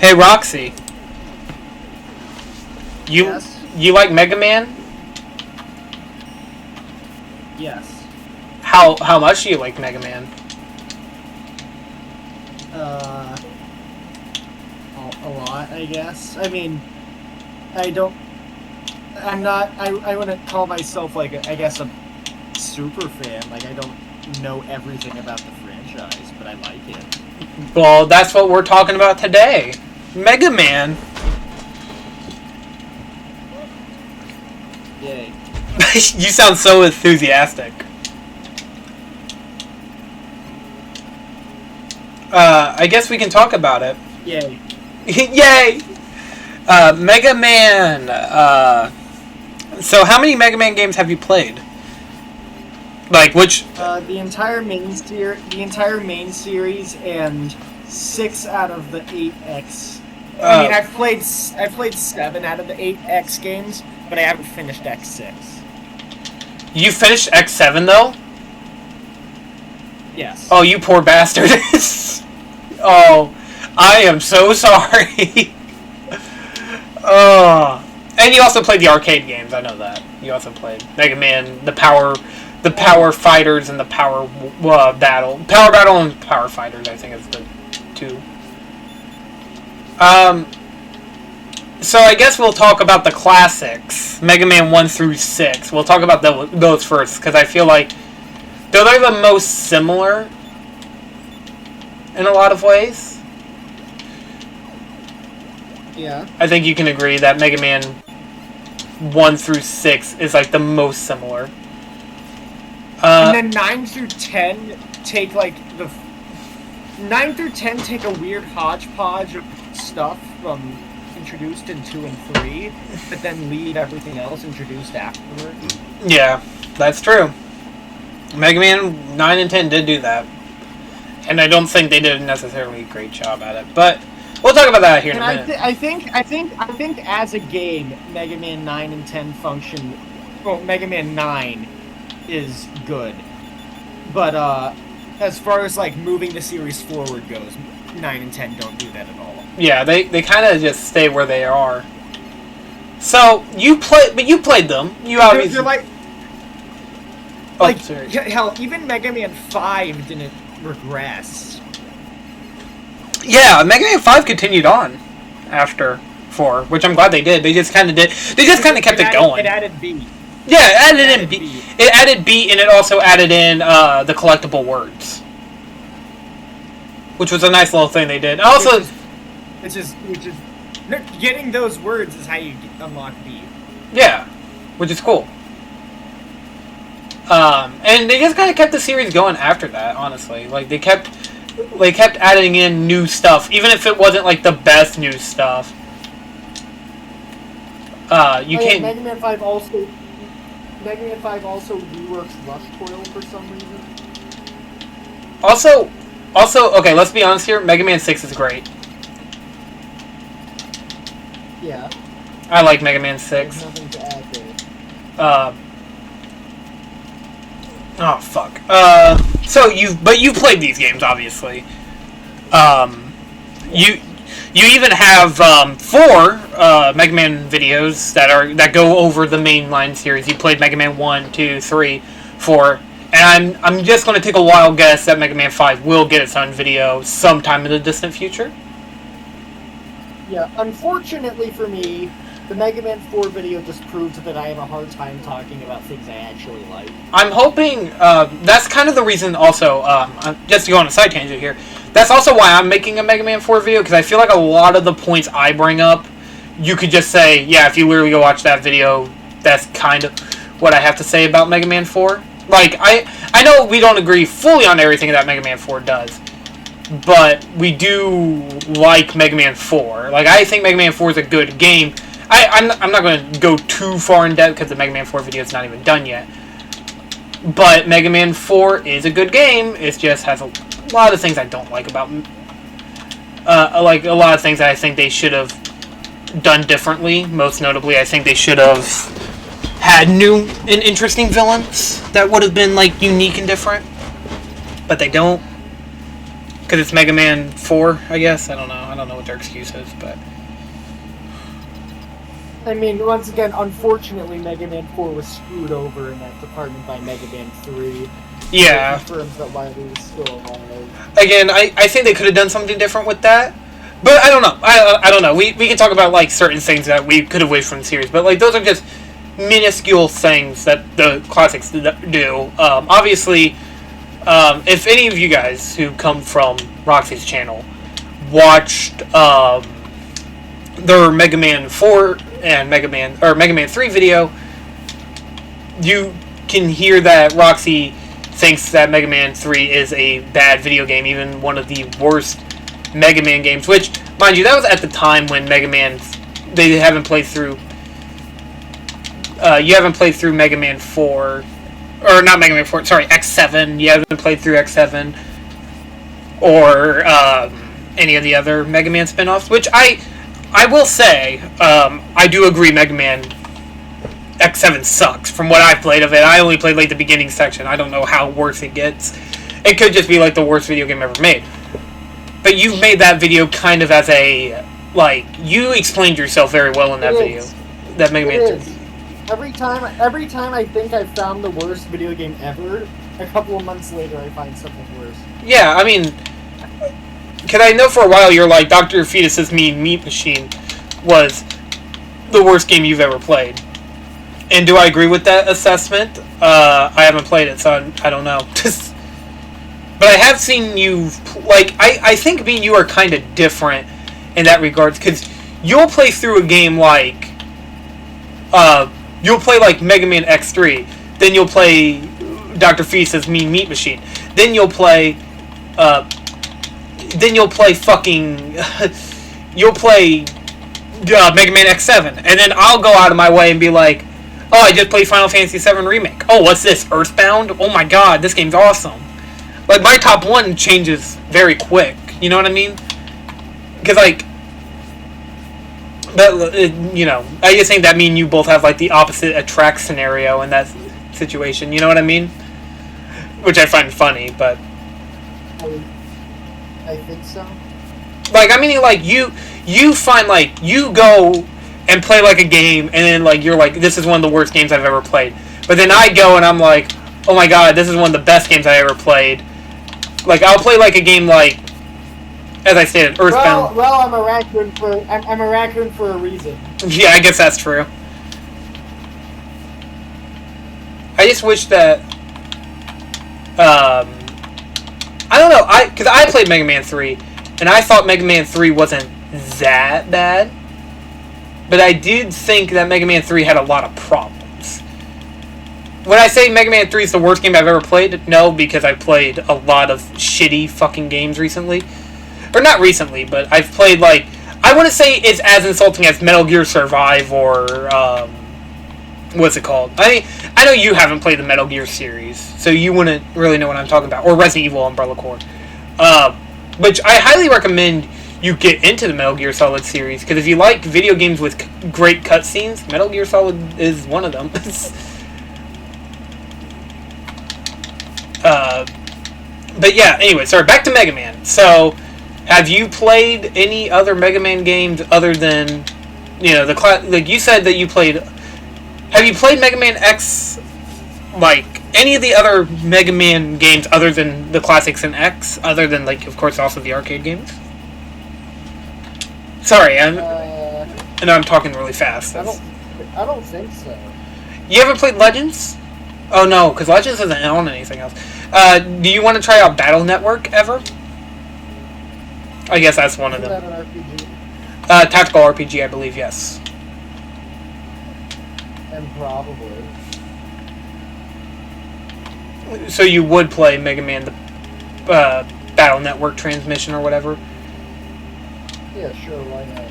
Hey Roxy, Yes. you like Mega Man? Yes. How much do you like Mega Man? A lot, I guess. I mean, I wouldn't call myself, like, I guess, a super fan. Like, I don't know everything about the franchise, but I like it. Well, that's what we're talking about today. Mega Man. Yay. You sound so enthusiastic. I guess we can talk about it. Yay. Yay! Mega Man. So how many Mega Man games have you played? Like which? The entire main series and 6 out of the 8X. I mean, I've played 7 out of the 8X games, but I haven't finished X6. You finished X7 though? Yes. Oh, you poor bastard. Oh, I am so sorry. Oh. And you also played the arcade games, I know that. You also played Mega Man, the Power Fighters and the Power Battle. Power Battle and Power Fighters, I think is the 2. So I guess we'll talk about the classics, Mega Man 1 through 6. We'll talk about those first, because I feel like they're the most similar in a lot of ways. Yeah. I think you can agree that Mega Man 1 through 6 is like the most similar. And then 9 through 10 take like the 9 through 10 take a weird hodgepodge of stuff from introduced in 2 and 3, but then leave everything else introduced afterward. Yeah, that's true. Mega Man 9 and 10 did do that. And I don't think they did a necessarily great job at it. But we'll talk about that here in a minute. I think as a game, Mega Man 9 and 10 function. Well, Mega Man 9 is good, but as far as like moving the series forward goes, 9 and 10 don't do that at all. Yeah, they kind of just stay where they are. So you played them. You obviously They're like, sorry. Hell, even Mega Man 5 didn't regress. Yeah, Mega Man 5 continued on after 4, which I'm glad they did. They just kind of did. They just kind of kept it going. It added beat. Yeah, it added in beat. It added beat, and it also added in the collectible words, which was a nice little thing they did. Also, which is getting those words is how you unlock beat. Yeah, which is cool. And they just kind of kept the series going after that. Honestly, like they kept adding in new stuff, even if it wasn't like the best new stuff. Mega Man 5 also reworks Rush Coil for some reason. Also, okay, let's be honest here. Mega Man 6 is great. Yeah. I like Mega Man 6. There's nothing to add there. Oh fuck. So you've played these games, obviously. You even have 4 Mega Man videos that go over the mainline series. You played Mega Man 1, 2, 3, 4, and I'm just going to take a wild guess that Mega Man 5 will get its own video sometime in the distant future. Yeah, unfortunately for me, the Mega Man 4 video just proves that I have a hard time talking about things I actually like. I'm hoping that's kind of the reason also, just to go on a side tangent here, that's also why I'm making a Mega Man 4 video, because I feel like a lot of the points I bring up, you could just say, yeah, if you literally go watch that video, that's kind of what I have to say about Mega Man 4. Like, I know we don't agree fully on everything that Mega Man 4 does, but we do like Mega Man 4. Like, I think Mega Man 4 is a good game. I'm not going to go too far in depth because the Mega Man 4 video is not even done yet. But Mega Man 4 is a good game. It just has a lot of things I don't like about like a lot of things that I think they should have done differently. Most notably, I think they should have had new and interesting villains that would have been like unique and different. But they don't. Because it's Mega Man 4, I guess. I don't know what their excuse is, but... I mean, once again, unfortunately, Mega Man 4 was screwed over in that department by Mega Man 3. Yeah. It confirms that Wily was still alive. Again, I think they could have done something different with that. But I don't know. I don't know. We can talk about, like, certain things that we could have wished from the series. But, like, those are just minuscule things that the classics do. Obviously, if any of you guys who come from Roxy's channel watched their Mega Man 4 and Mega Man 3 video, you can hear that Roxy thinks that Mega Man 3 is a bad video game, even one of the worst Mega Man games, which, mind you, that was at the time when Mega Man, they haven't played through, you haven't played through Mega Man 4, or not Mega Man 4, sorry, X7, you haven't played through X7, or any of the other Mega Man spin-offs, which I will say, I do agree Mega Man X7 sucks. From what I've played of it, I only played like the beginning section. I don't know how worse it gets. It could just be like the worst video game ever made. But you've made that video kind of as a, like, you explained yourself very well in that video. That Mega Man 3. Every time I think I've found the worst video game ever, a couple of months later I find something worse. Yeah, I mean, because I know for a while you're like, Dr. Fetus's Mean Meat Machine was the worst game you've ever played. And do I agree with that assessment? I haven't played it, so I don't know. But I have seen you, like, I think me and you are kind of different in that regards, because you'll play through a game like, you'll play like Mega Man X3, then you'll play Dr. Fetus's Mean Meat Machine, then you'll play fucking, you'll play Mega Man X7, and then I'll go out of my way and be like, oh, I just played Final Fantasy VII Remake. Oh, what's this, Earthbound? Oh my god, this game's awesome. Like, my top one changes very quick, you know what I mean? Because, like, that, you know, I just think that me and you both have, like, the opposite attract scenario in that situation, you know what I mean? Which I find funny, but... I think so. Like, I mean, like, you find, like, you go and play, like, a game, and then, like, you're like, this is one of the worst games I've ever played. But then I go and I'm like, oh my god, this is one of the best games I ever played. Like, I'll play, like, a game like, as I stated, Earthbound. Well, I'm a raccoon for a reason. Yeah, I guess that's true. I just wish that, I don't know, because I played Mega Man 3, and I thought Mega Man 3 wasn't that bad, but I did think that Mega Man 3 had a lot of problems. When I say Mega Man 3 is the worst game I've ever played, no, because I've played a lot of shitty fucking games recently. Or not recently, but I've played, like, I wouldn't say it's as insulting as Metal Gear Survive or, what's it called? I know you haven't played the Metal Gear series, so you wouldn't really know what I'm talking about. Or Resident Evil Umbrella Corps. Which I highly recommend you get into the Metal Gear Solid series, because if you like video games with great cutscenes, Metal Gear Solid is one of them. But yeah, anyway, sorry, back to Mega Man. So, have you played any other Mega Man games other than, you know, like you said that you played... Have you played Mega Man X, like, any of the other Mega Man games other than the classics and X, other than, like, of course, also the arcade games? Sorry, I know I'm talking really fast. I don't think so. You haven't played Legends? Oh no, because Legends isn't on anything else. Do you want to try out Battle Network ever? I guess that's one of them. Is that an RPG? Tactical RPG, I believe, yes. And probably. So you would play Mega Man, the Battle Network transmission or whatever? Yeah, sure, why not?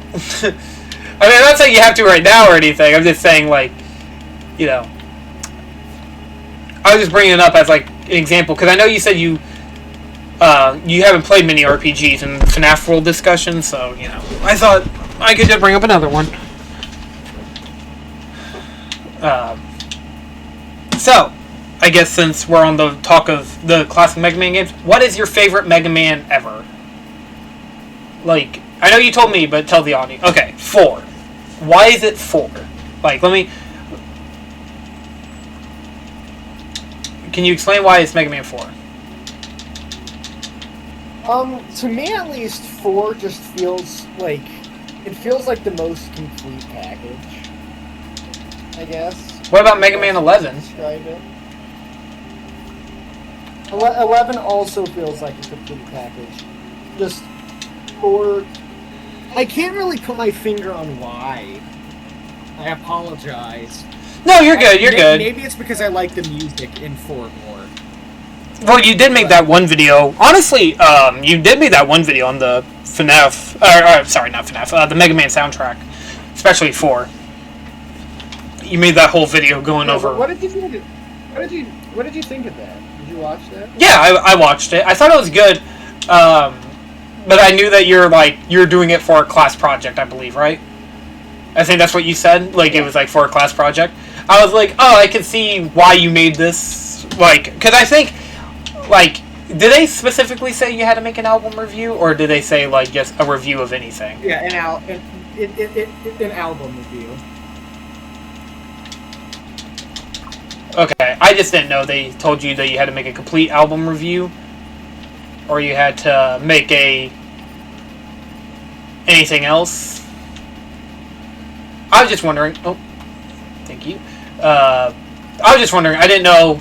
I mean, I'm not saying you have to right now or anything. I'm just saying, like, you know. I was just bringing it up as, like, an example, because I know you said you haven't played many RPGs in the FNAF World discussion, so, you know, I thought I could just bring up another one. So, I guess since we're on the talk of the classic Mega Man games, what is your favorite Mega Man ever? Like, I know you told me, but tell the audience. Okay, 4. Why is it 4? Like, let me... Can you explain why it's Mega Man 4? To me at least, 4 just feels like... It feels like the most complete package, I guess. What about Mega Man 11? Describe it. 11 also feels like a complete package. Just 4... I can't really put my finger on why. I apologize. No, you're good, you're good. Maybe it's because I like the music in 4 more. Well, you did make that one video. Honestly, you did make that one video on the FNAF... sorry, not FNAF. The Mega Man soundtrack. Especially 4. You made that whole video going over... What did you think of that? Did you watch that? Yeah, I watched it. I thought it was good. But I knew that you're doing it for a class project, I believe, right? I think that's what you said. Like, it was like for a class project. I was like, oh, I can see why you made this. Like, because I think, like, did they specifically say you had to make an album review, or did they say like just a review of anything? Yeah, an album review. Okay, I just didn't know they told you that you had to make a complete album review, or you had to make anything else. I was just wondering. Oh, thank you. I was just wondering. I didn't know,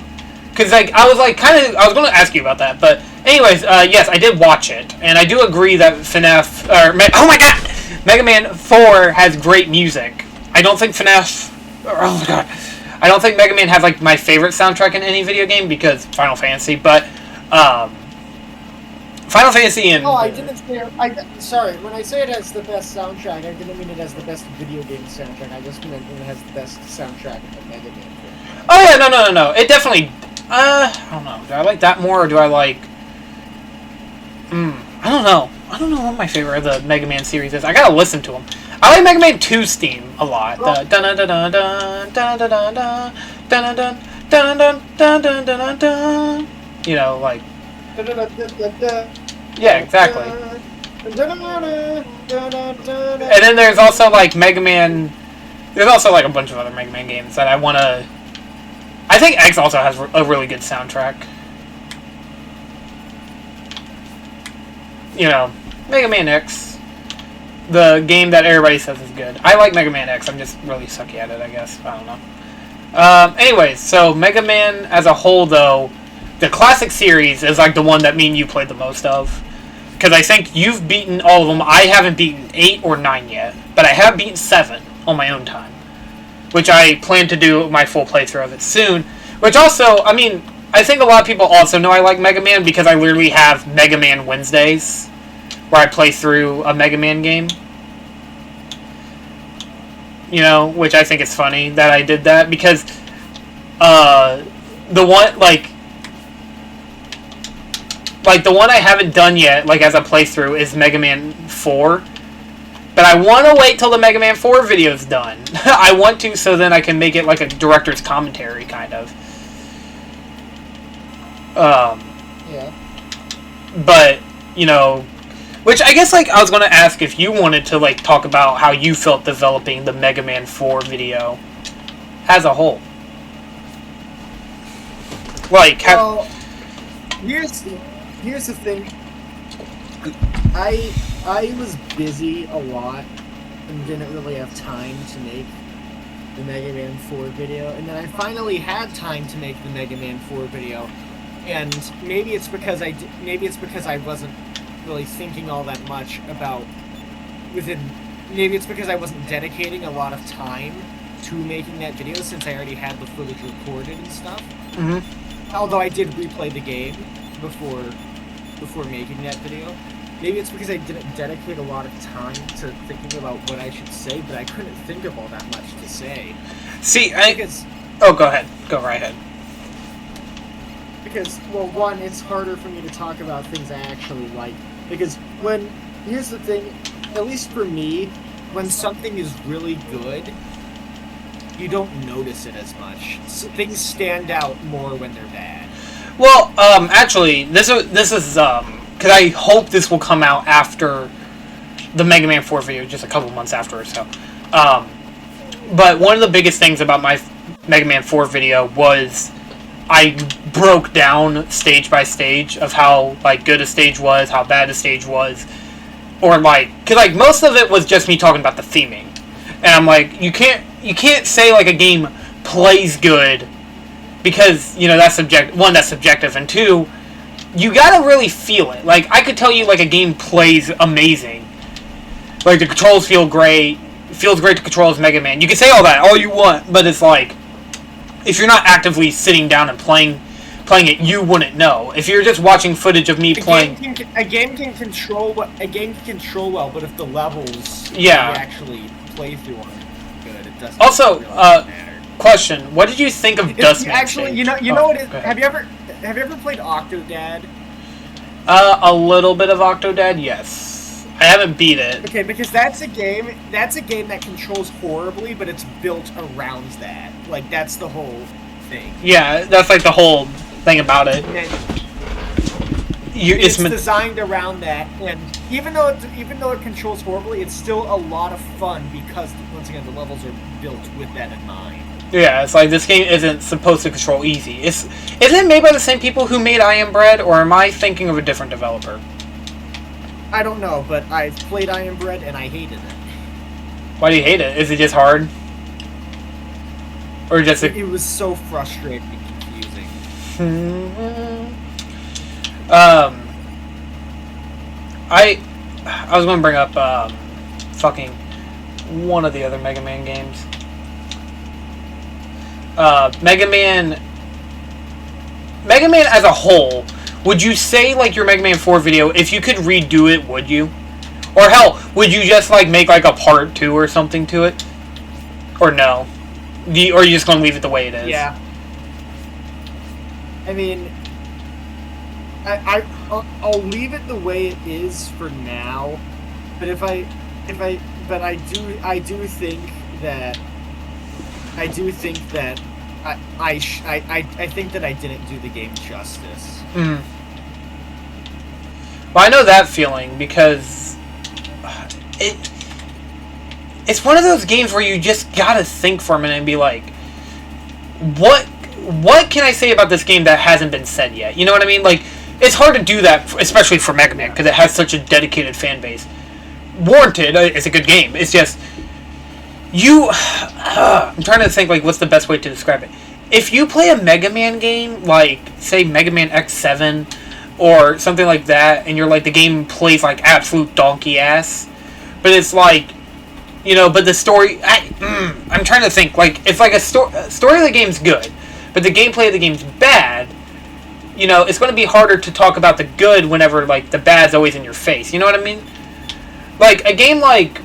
because like I was like kind of. I was going to ask you about that, but anyways, yes, I did watch it, and I do agree that FNAF. Oh my God, Mega Man 4 has great music. I don't think FNAF. Oh my God. I don't think Mega Man has like my favorite soundtrack in any video game because Final Fantasy, but Final Fantasy and... Oh, I didn't say... sorry, when I say it has the best soundtrack, I didn't mean it has the best video game soundtrack. I just meant it has the best soundtrack in the Mega Man game. Oh yeah, no. It definitely... I don't know. Do I like that more, or do I like... I don't know. I don't know what my favorite of the Mega Man series is. I gotta listen to them. I like Mega Man 2's theme a lot. The dun-dun-dun-dun-dun-dun-dun-dun-dun-dun-dun-dun-dun-dun. You know, like... Yeah, exactly. And then there's also like Mega Man... There's also like a bunch of other Mega Man games that I want to... I think X also has a really good soundtrack. You know, Mega Man X. The game that everybody says is good. I like Mega Man X, I'm just really sucky at it, I guess. I don't know. Anyways, so Mega Man as a whole, though, the classic series is like the one that me and you played the most of. Because I think you've beaten all of them. I haven't beaten 8 or 9 yet. But I have beaten 7 on my own time. Which I plan to do my full playthrough of it soon. Which also, I mean, I think a lot of people also know I like Mega Man because I literally have Mega Man Wednesdays. Where I play through a Mega Man game. You know, which I think is funny that I did that. Because, the one, like, the one I haven't done yet, like, as a playthrough, is Mega Man 4. But I want to wait till the Mega Man 4 video's done. I want to, so then I can make it like a director's commentary, kind of. Yeah. But, you know... Which, I guess, like, I was going to ask if you wanted to, like, talk about how you felt developing the Mega Man 4 video as a whole. Like, well, here's the thing. I was busy a lot and didn't really have time to make the Mega Man 4 video, and then I finally had time to make the Mega Man 4 video, and maybe it's because I wasn't really thinking all that much about maybe it's because I wasn't dedicating a lot of time to making that video since I already had the footage recorded and stuff. Mm-hmm. Although I did replay the game before making that video. Maybe it's because I didn't dedicate a lot of time to thinking about what I should say, but I couldn't think of all that much to say. See, Oh, go ahead. Go right ahead. Because, well, one, it's harder for me to talk about things I actually like. Because here's the thing, at least for me, when something is really good, you don't notice it as much. So things stand out more when they're bad. Well, actually, this is, because I hope this will come out after the Mega Man 4 video just a couple months after or so. But one of the biggest things about my Mega Man 4 video was I broke down stage by stage of how like good a stage was, how bad a stage was, or like, cause like most of it was just me talking about the theming, and I'm like, you can't say like a game plays good because that's that's subjective, and two, you gotta really feel it. Like I could tell you like a game plays amazing, like the controls feel great. It feels great to control as Mega Man. You can say all you want, but it's like, if you're not actively sitting down and playing it, you wouldn't know. If you're just watching footage of me playing, a game can control well, but if the levels actually play through aren't good, it doesn't. Also, really matter. Question: what did you think of Dustman? Actually, you know what? Have you ever played Octodad? A little bit of Octodad, yes. I haven't beat it. Okay, because that's a game that controls horribly, but it's built around that. Like that's the whole thing. Yeah, that's like the whole thing about it. It's designed around that, and even though it controls horribly, it's still a lot of fun because once again the levels are built with that in mind. Yeah, it's like this game isn't supposed to control easy. Isn't it made by the same people who made I Am Bread, or am I thinking of a different developer? I don't know, but I've played I Am Bread and I hated it. Why do you hate it? Is it just hard? Or just it was so frustrating and confusing. I was going to bring up fucking one of the other Mega Man games. Mega Man as a whole. Would you say, like, your Mega Man 4 video, if you could redo it, would you? Or, hell, would you just, like, make, like, a part 2 or something to it? Or no? Or are you just going to leave it the way it is? Yeah. I mean, I'll leave it the way it is for now. But I do think that I think that I didn't do the game justice. Mm. Well, I know that feeling because it's one of those games where you just gotta think for a minute and be like, what can I say about this game that hasn't been said yet? You know what I mean? Like, it's hard to do that, especially for Mega Man, because it has such a dedicated fan base. Warranted, it's a good game. It's just I'm trying to think, like, what's the best way to describe it. If you play a Mega Man game, like, say, Mega Man X7, or something like that, and you're like, the game plays like absolute donkey ass, but it's like, but the story, I'm trying to think, like, if like a story of the game's good, but the gameplay of the game's bad, it's going to be harder to talk about the good whenever, like, the bad's always in your face, you know what I mean? Like, a game like,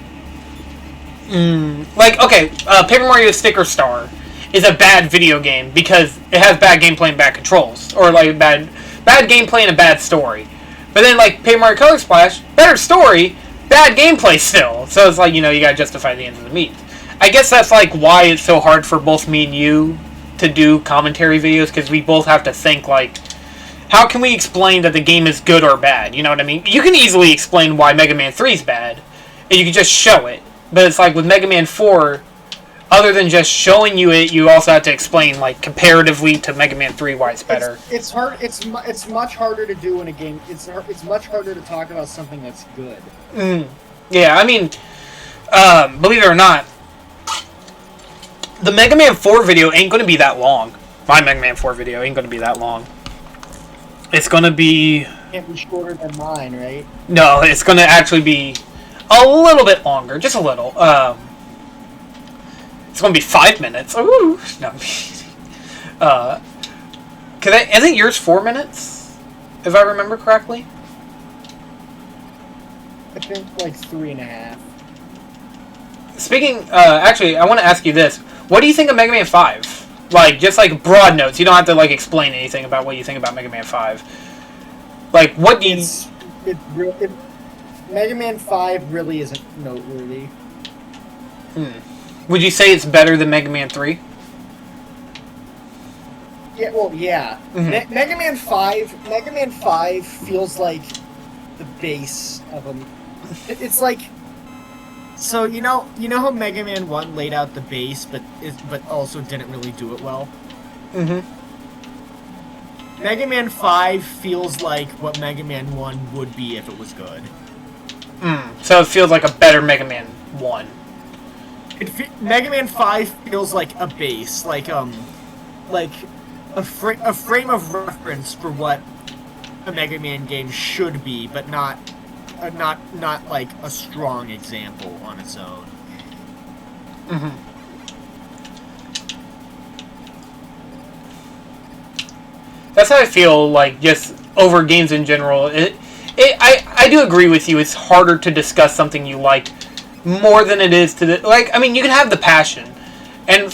okay, Paper Mario Sticker Star is a bad video game because it has bad gameplay and bad controls, or like bad gameplay and a bad story. But then like Paper Mario Color Splash, better story, bad gameplay still. So it's like, you gotta justify the ends of the means. I guess that's like why it's so hard for both me and you to do commentary videos, because we both have to think like, how can we explain that the game is good or bad? You know what I mean? You can easily explain why Mega Man 3 is bad, and you can just show it. But it's like with Mega Man 4, other than just showing you it, you also have to explain, like, comparatively to Mega Man 3 why it's better. It's hard. It's much harder to do in a game. It's much harder to talk about something that's good. Yeah, I mean, believe it or not, the Mega Man 4 video ain't going to be that long. My Mega Man 4 video ain't going to be that long. It's going to be... Can't be shorter than mine, right? No, it's going to actually be a little bit longer. Just a little. It's going to be 5 minutes. Ooh. No. Isn't yours 4 minutes? If I remember correctly? I think like 3.5. Speaking, actually, I want to ask you this. What do you think of Mega Man 5? Like, just like broad notes. You don't have to like explain anything about what you think about Mega Man 5. Like, what do you... Mega Man 5 really isn't noteworthy. Would you say it's better than Mega Man 3? Yeah, well, yeah. Mm-hmm. Mega Man 5 feels like the base of a... It's like So you know how Mega Man 1 laid out the base, but also didn't really do it well. Mm-hmm. Mega Man 5 feels like what Mega Man 1 would be if it was good. So it feels like a better Mega Man 1. Mega Man 5 feels like a base, like a frame of reference for what a Mega Man game should be, but not like a strong example on its own. Mm-hmm. That's how I feel, like, just over games in general. I do agree with you. It's harder to discuss something you like more than it is to I mean, you can have the passion. And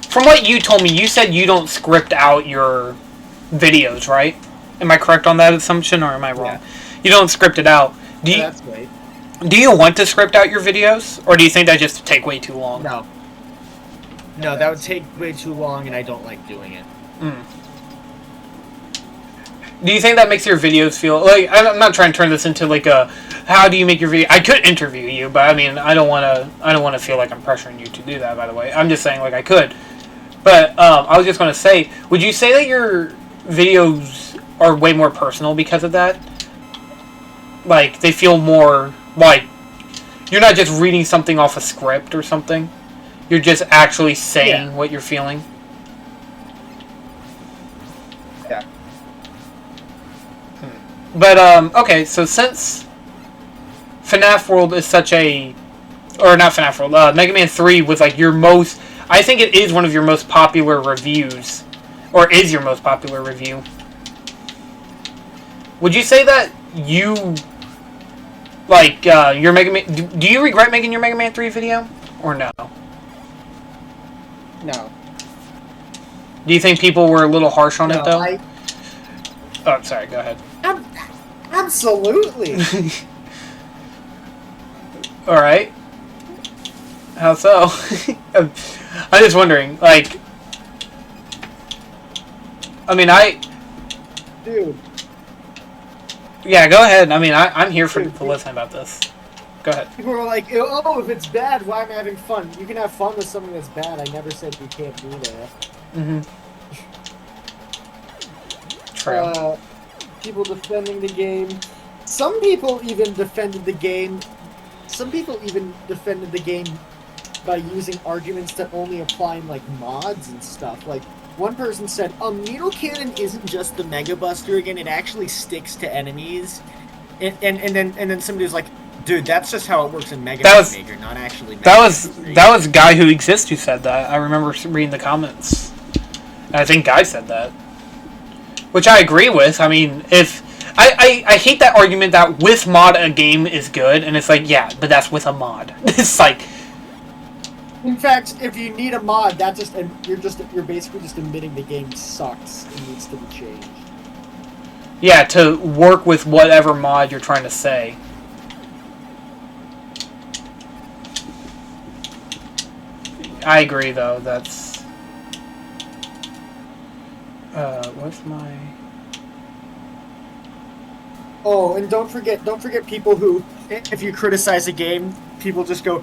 from what you told me, you said you don't script out your videos, right? Am I correct on that assumption, or am I wrong? Yeah. You don't script it out. That's right. Do you want to script out your videos, or do you think that just take way too long? No, that would take way too long, and I don't like doing it. Do you think that makes your videos feel like? I'm not trying to turn this into like a how do you make your video? I could interview you, but I mean, I don't want to feel like I'm pressuring you to do that. By the way, I'm just saying like I could. But I was just going to say, would you say that your videos are way more personal because of that? Like they feel more like you're not just reading something off a script or something. You're just actually saying what you're feeling. Yeah. But okay, so since FNAF World is such a, or not FNAF World, Mega Man 3 was like your most, I think it is one of your most popular reviews, or is your most popular review. Would you say that you, like, your Mega Man, do you regret making your Mega Man 3 video, or no? No. Do you think people were a little harsh on it, though? Oh, sorry, go ahead. Absolutely. Alright. How so? I'm just wondering, like... I mean, Dude. Yeah, go ahead. I mean, I'm here to listen about this. Go ahead. People are like, oh, if it's bad, why am I having fun? You can have fun with something that's bad. I never said you can't do that. Mm-hmm. True. People defending the game. Some people even defended the game. Some people even defended the game by using arguments that only apply in like mods and stuff. Like one person said, Needle Cannon isn't just the Mega Buster again; it actually sticks to enemies. And then somebody was like, dude, that's just how it works in Mega Man Maker, not actually. Mega that was Guy Who Exists who said that. I remember reading the comments. And I think Guy said that. Which I agree with. I mean, if... I hate that argument that with mod a game is good, and it's like, yeah, but that's with a mod. It's like... In fact, if you need a mod, that just... You're basically just admitting the game sucks and needs to be changed. Yeah, to work with whatever mod you're trying to say. I agree, though. That's... what's my... Oh, and don't forget people who, if you criticize a game, people just go,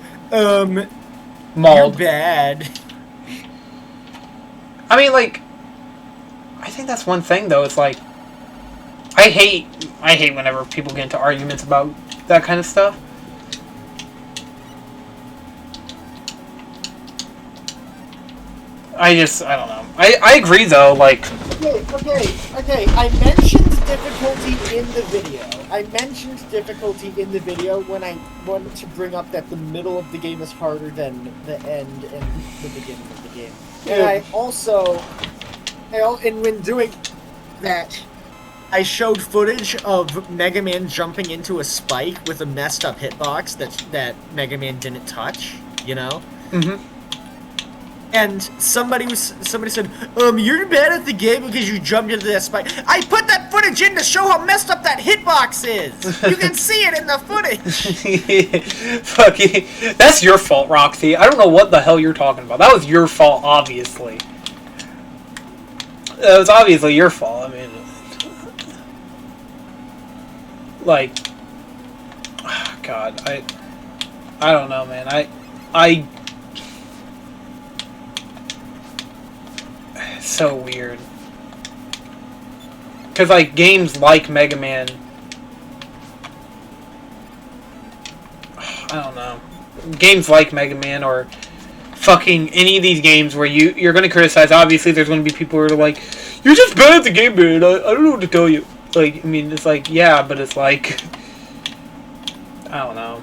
Mauled. You're bad. I mean, like, I think that's one thing, though. It's like, I hate whenever people get into arguments about that kind of stuff. I don't know. I agree, though, like... Okay, I mentioned difficulty in the video when I wanted to bring up that the middle of the game is harder than the end and the beginning of the game. And I also... And when doing that, I showed footage of Mega Man jumping into a spike with a messed up hitbox that Mega Man didn't touch, you know? Mm-hmm. And somebody said, you're bad at the game because you jumped into that spike. I put that footage in to show how messed up that hitbox is. You can see it in the footage. Fuck you. That's your fault, Roxy. I don't know what the hell you're talking about. That was your fault, obviously. That was obviously your fault. I mean, like, God, I don't know, man. I it's so weird. Because, like, games like Mega Man, I don't know. Games like Mega Man or fucking any of these games where you're going to criticize, obviously there's going to be people who are like, you're just bad at the game, man. I don't know what to tell you. Like, I mean, it's like, yeah, but it's like, I don't know.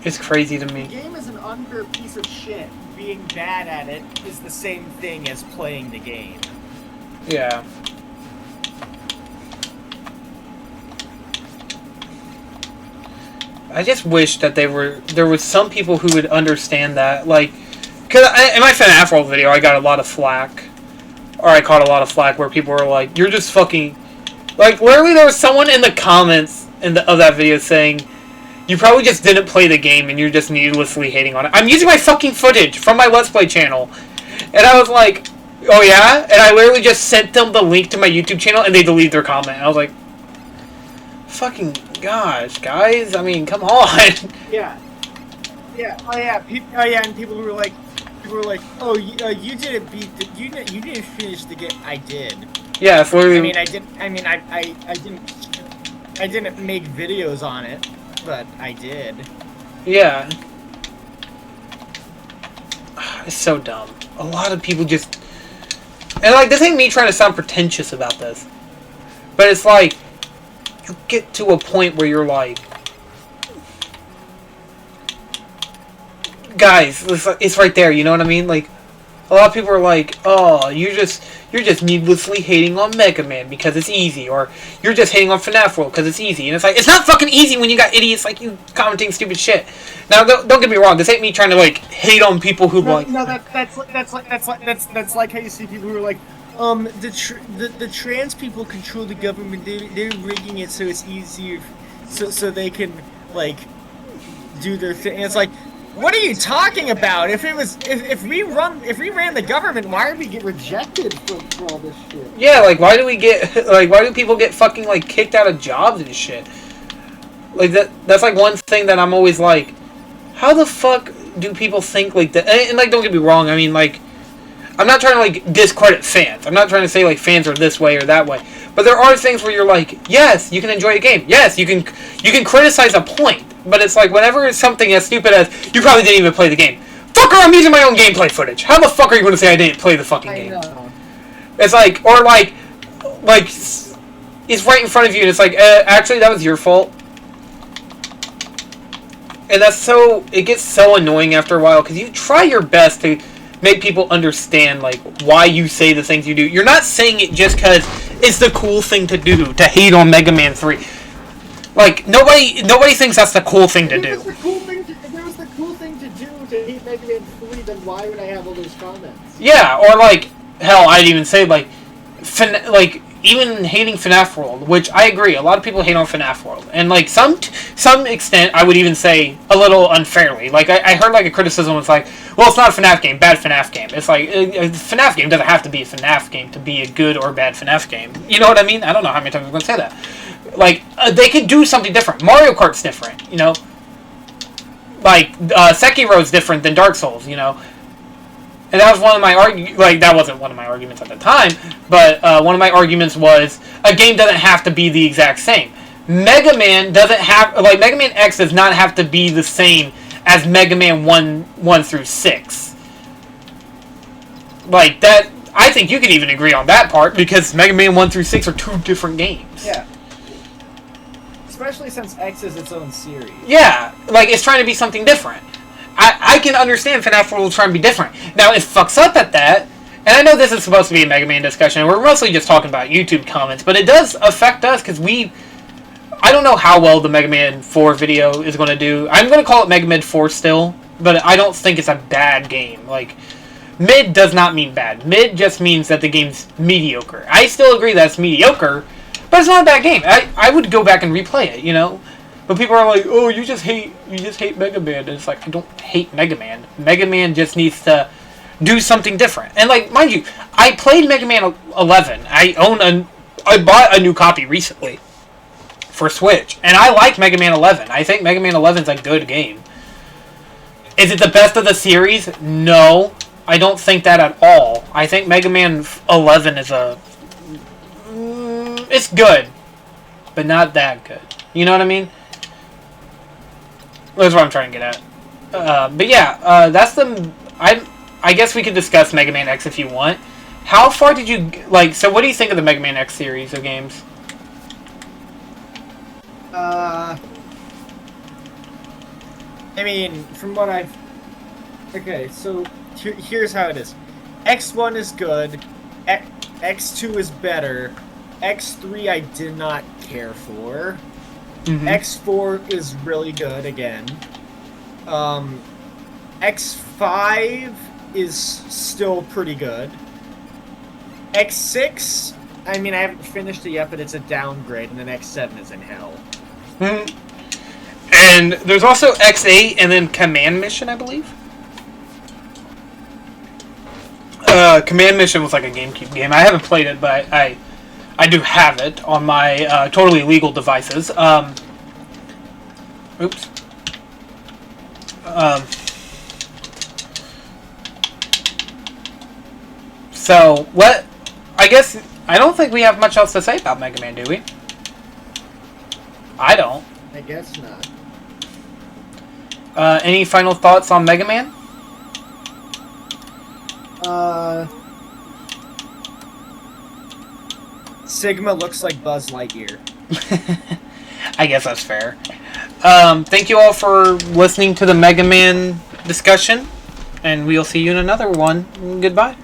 It's crazy to me. The game is an unfair piece of shit. Being bad at it is the same thing as playing the game. Yeah. I just wish that there was some people who would understand that, like, because in my FNAF World video, I got a lot of flack, or I caught a lot of flack where people were like, "You're just fucking," like, literally, there was someone in the comments of that video saying, "You probably just didn't play the game and you're just needlessly hating on it." I'm using my fucking footage from my Let's Play channel, and I was like, "Oh yeah," and I literally just sent them the link to my YouTube channel, and they deleted their comment. And I was like, "Fucking." Gosh, guys! I mean, come on. Yeah. Oh yeah. And people were like, "Oh, you didn't beat you didn't finish the game." I did. Yeah, it's literally. I didn't make videos on it, but I did. Yeah. It's so dumb. A lot of people just, and like, this ain't me trying to sound pretentious about this, but it's like, you get to a point where you're like, guys, it's right there, you know what I mean? Like, a lot of people are like, oh, you're just needlessly hating on Mega Man because it's easy, or you're just hating on FNAF World because it's easy. And it's like, it's not fucking easy when you got idiots like you commenting stupid shit. Now, don't get me wrong, this ain't me trying to like hate on people who like. No, that's like how you see people who are like, the trans people control the government. They're rigging it so it's easier, so they can like do their thing. And it's like, what are you talking about? If we ran the government, why would we get rejected for all this shit? Yeah, like why do people get fucking like kicked out of jobs and shit? Like that's like one thing that I'm always like, how the fuck do people think like that? And like, don't get me wrong, I mean, like, I'm not trying to like discredit fans. I'm not trying to say like fans are this way or that way. But there are things where you're like, yes, you can enjoy a game. Yes, you can criticize a point. But it's like, whenever it's something as stupid as, you probably didn't even play the game. Fucker, I'm using my own gameplay footage. How the fuck are you going to say I didn't play the fucking game? I know. It's like, or like, it's right in front of you and it's like, actually that was your fault. And it gets so annoying after a while, because you try your best to make people understand, like, why you say the things you do. You're not saying it just because it's the cool thing to do, to hate on Mega Man 3. Like, nobody thinks that's the cool thing to do. If it was the cool thing to do to hate Mega Man 3, then why would I have all those comments? Yeah, or like, hell, I'd even say, like, even hating FNAF World, which I agree, a lot of people hate on FNAF World. And, like, some extent, I would even say a little unfairly. Like, I heard, like, a criticism was like, well, it's not a FNAF game, bad FNAF game. It's like, a FNAF game doesn't have to be a FNAF game to be a good or bad FNAF game. You know what I mean? I don't know how many times I'm going to say that. Like, they could do something different. Mario Kart's different, you know? Like, Sekiro's different than Dark Souls, you know? And that was one of my that wasn't one of my arguments at the time, but one of my arguments was, a game doesn't have to be the exact same. Mega Man Mega Man X does not have to be the same as Mega Man 1 through 6. Like, that, I think you could even agree on that part, because Mega Man 1 through 6 are two different games. Yeah. Especially since X is its own series. Yeah, like, it's trying to be something different. I can understand FNAF World trying to be different. Now, it fucks up at that, and I know this is supposed to be a Mega Man discussion, and we're mostly just talking about YouTube comments, but it does affect us, because I don't know how well the Mega Man 4 video is going to do. I'm going to call it Mega Man 4 still, but I don't think it's a bad game. Like, mid does not mean bad. Mid just means that the game's mediocre. I still agree that it's mediocre, but it's not a bad game. I would go back and replay it, you know? But people are like, oh, you just hate Mega Man. And it's like, I don't hate Mega Man. Mega Man just needs to do something different. And like, mind you, I played Mega Man 11. I bought a new copy recently for Switch. And I like Mega Man 11. I think Mega Man 11 is a good game. Is it the best of the series? No. I don't think that at all. I think Mega Man 11 is a... it's good. But not that good. You know what I mean? That's what I'm trying to get at. But yeah, that's the... I guess we could discuss Mega Man X if you want. How far did you... like, so what do you think of the Mega Man X series of games? I mean, from what I've... okay, so here's how it is. X1 is good. X2 is better. X3 I did not care for. X4 is really good again. X5 is still pretty good. X6, I mean, I haven't finished it yet, but it's a downgrade, and then X7 is in hell. And there's also X8 and then Command Mission, I believe. Command Mission was like a GameCube game. I haven't played it, but I do have it on my totally legal devices. Oops. So, what... I guess... I don't think we have much else to say about Mega Man, do we? I don't. I guess not. Any final thoughts on Mega Man? Sigma looks like Buzz Lightyear. I guess that's fair. Thank you all for listening to the Mega Man discussion, and we'll see you in another one. Goodbye.